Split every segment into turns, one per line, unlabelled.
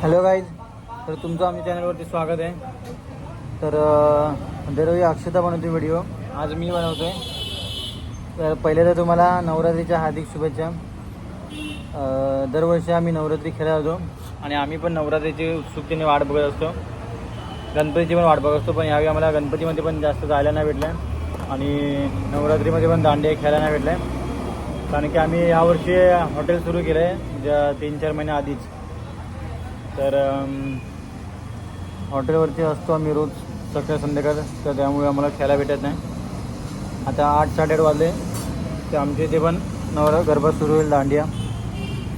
Hello guys, तर तुमचं आमच्या चॅनलवरती स्वागत आहे. तर दरवेळी अक्षता बनवते व्हिडिओ, आज मी बनवतो आहे. तर पहिले तर तुम्हाला नवरात्रीच्या हार्दिक शुभेच्छा. दरवर्षी आम्ही नवरात्री खेळत होतो आणि आम्ही पण नवरात्रीची उत्सुकतेने वाट बघत असतो, गणपतीची पण वाट बघत असतो. पण यावेळी आम्हाला गणपतीमध्ये पण जास्त जायला नाही भेटलं आहे आणि नवरात्रीमध्ये पण दांडिया खेळायला नाही भेटलं आहे, कारण की आम्ही यावर्षी हॉटेल सुरू केलं आहे ज्या 3-4 महिन्या आधीच. तर हॉटेलवरती असतो आम्ही रोज सकाळ संध्याकाळ, तर त्यामुळे आम्हाला खेळायला भेटत नाही. आता 8-8:30 वाजले तर आमच्या इथे पण गरबा सुरू होईल, दांडिया.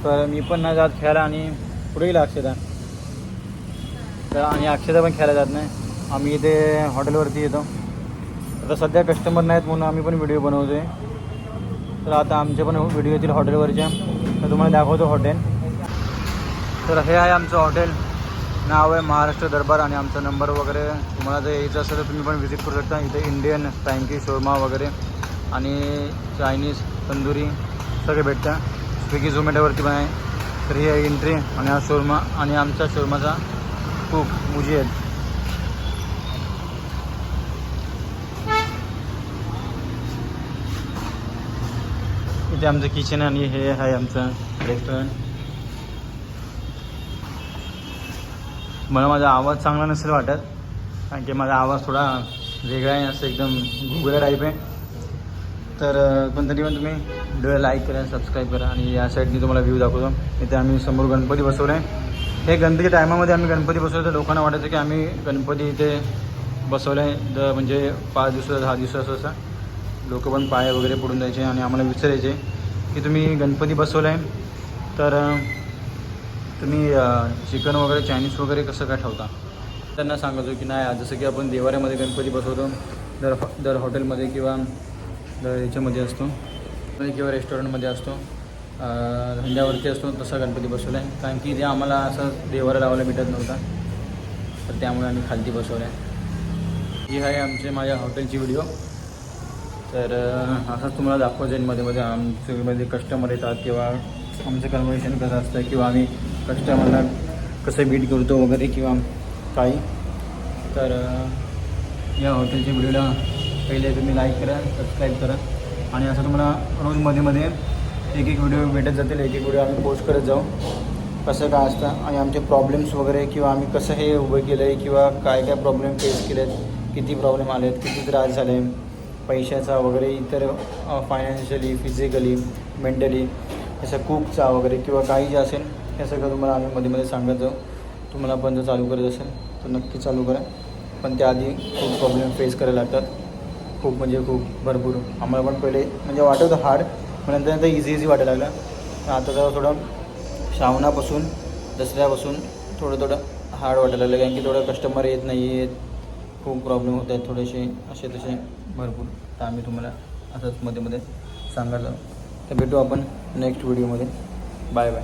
तर मी पण नाही जात खेळायला आणि पुढे गेला अक्षता, तर आणि अक्षता पण खेळायला जात नाही. आम्ही इथे हॉटेलवरती येतो. आता सध्या कस्टमर नाहीत म्हणून आम्ही पण व्हिडिओ बनवतो आहे. तर आता आमचे पण व्हिडिओ येतील हॉटेलवरच्या, तर तुम्हाला दाखवतो हॉटेल. तर हे आहे आमचं हॉटेल, नाव आहे महाराष्ट्र दरबार आणि आमचा नंबर वगैरे. तुम्हाला जर यायचं असेल तर तुम्ही पण व्हिजिट करू शकता. इथे इंडियन फ्रँकी शोरमा वगैरे आणि चायनीज तंदुरी सगळे भेटतं. स्विगी झोमॅटोवरती पण आहे. तर ही आहे एंट्री आणि हा शोरमा आणि आमचा शोरमाचा कुक मुजीद. इथे आमचं किचन आणि हे आहे आमचं रेस्टॉरंट. मला माझा आवाज चांगला नसेल वाटत, कारण की माझा आवाज थोडा वेगळा आहे, असं एकदम घुगऱ्या टाईप आहे. तर पण तरी पण तुम्ही व्हिडिओ लाईक करा, सबस्क्राईब करा. आणि या साईडनी तुम्हाला व्ह्यू दाखवतो. इथे आम्ही समोर गणपती बसवलं आहे. हे गणपतीच्या टायमामध्ये आम्ही गणपती बसवलं तर लोकांना वाटायचं की आम्ही गणपती इथे बसवलं आहे, म्हणजे 5 दिवसाचं 10 दिवसाचं असं. लोक पण पाय वगैरे पडून द्यायचे आणि आम्हाला विचारायचे की तुम्ही गणपती बसवलं आहे तर तुम्ही चिकन वगैरे चायनीज वगैरे कसं काय ठेवता. त्यांना सांगायचो की नाही, जसं की आपण देवाऱ्यामध्ये गणपती बसवतो, दर हॉटेलमध्ये किंवा दर याच्यामध्ये असतो किंवा रेस्टॉरंटमध्ये असतो, धंद्यावरती असतो, तसा गणपती बसवला आहे. कारण की ते आम्हाला असं देवारा लावायला भेटत नव्हता, तर त्यामुळे आम्ही खालती बसवलं आहे. ही आहे माझ्या हॉटेलची व्हिडिओ. तर असंच तुम्हाला दाखवायचं आहे. मध्ये आमच्यामध्ये कस्टमर येतात किंवा आमचं कन्व्हर्सेशन कसं असतं किंवा आम्ही कस्टमरला कसं बीट करतो वगैरे किंवा काही. तर या हॉटेलच्या व्हिडिओला पहिले तुम्ही लाईक करा, सबस्क्राईब करा. आणि असं तुम्हाला रोज मध्ये एक व्हिडिओ भेटत जातील. एक व्हिडिओ आम्ही पोस्ट करत जाऊ कसं काय असतं आणि आमचे प्रॉब्लेम्स वगैरे किंवा आम्ही कसं हे उभं केलं आहे किंवा काय प्रॉब्लेम फेस केले आहेत, किती प्रॉब्लेम आले आहेत, किती त्रास झाले, पैशाचा वगैरे, इतर फायनान्शियली, फिजिकली, मेंटली, जसं कुकचा वगैरे किंवा काही जे असेल हे सगळं तुम्हाला आम्ही मध्ये सांगत जाऊ. तुम्हाला पण जर चालू करत असेल तर नक्की चालू करा. पण त्याआधी खूप प्रॉब्लेम फेस करायला लागतात, खूप म्हणजे खूप भरपूर. आम्हाला पण पहिले म्हणजे वाटत होतं हार्ड, पण नंतर इझी वाटायला लागला. आता जरा थोडं श्रावणापासून दसऱ्यापासून थोडं हार्ड वाटायला लागलं, कारण की थोडं कस्टमर येत नाही आहेत, खूप प्रॉब्लेम होत आहेत थोडेसे असे तसे भरपूर. तर आम्ही तुम्हाला असंच मध्ये सांगायला. तर भेटू आपण नेक्स्ट व्हिडिओमध्ये. Bye bye.